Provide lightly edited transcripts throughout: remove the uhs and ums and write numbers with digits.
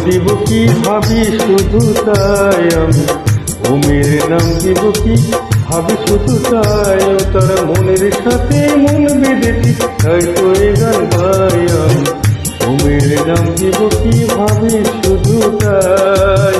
দিব কি ভাবি শুধু তাই আমি, ওমের নাম দিব কি ভাবি শুধু তাই। ও তার মনের সাথে মন বেঁধেছি, তাই তো এ গান গাই আমি, ওমের নাম দিব কি ভাবি শুধু তাই।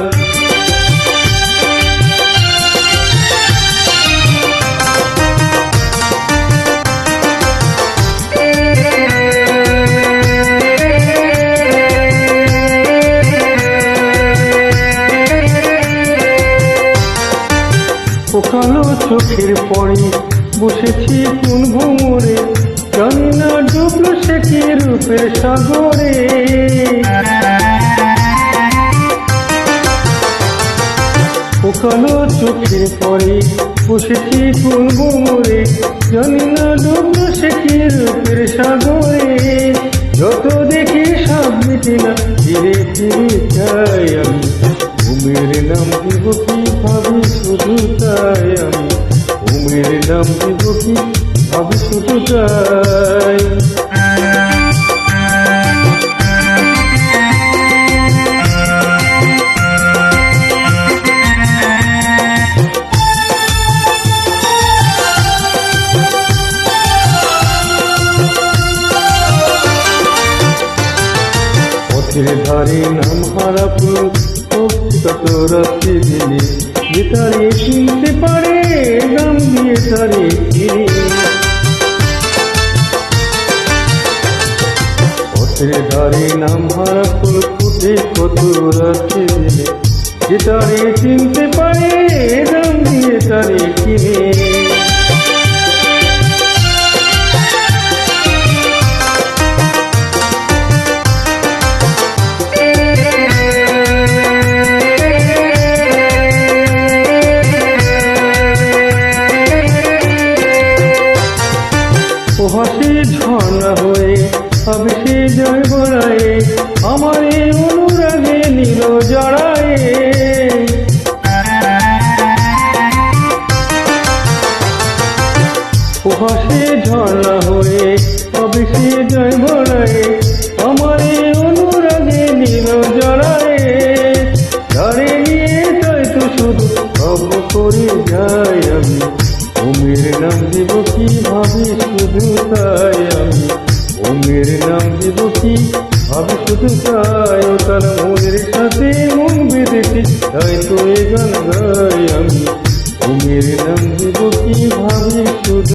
ও কালো চোখের পরে বসেছি কোন ভোমরে, জানি না ডুবলো সে কি রূপের সাগরে। ও কালো চোখের পরে বসেছি কোন ভোমরে, জানি না ডুবলো সে কি রূপের সাগরে। যত দেখি সব মিটি না, ধীরে ধীরে চাই আমি, ওমের নাম দিব কি ভাবি শুধু তাই আমি, ওমের নাম দিব কি ভাবি শুধু তাই। পথের ধারে নাম হারা ফুল কত রাত্রি দিনে, যে তারে কিনতে পারে দাম দিয়ে তারে কিনে। পথের ধারে নাম হারা ফুল ফুটে কত রাত্রি দিনে, যে তারে কিনতে পারে দাম দিয়ে তারে কিনে। ও হাসি ঝর্ণা হয়ে আবেশে জয় বড়ায়, আমার এই অনুরাগে নীল জড়ায়। ও হাসি ঝর্ণা হয়ে আবেশে জয় বড়ায়, আমার এই অনুরাগে নীল জড়ায়। যারে নিয়ে যাই তো শুধু সব করে যাই আমি, ওমের নাম দিব কি ভাবি শুধু তাই আমি, ওমের নাম দিব কি ভাবি শুধু তাই। ও তার মনের সাথে মন বেঁধেছি, তাই তো এ গান গাই আমি, ওমের নাম দিব কি ভাবি শুধু।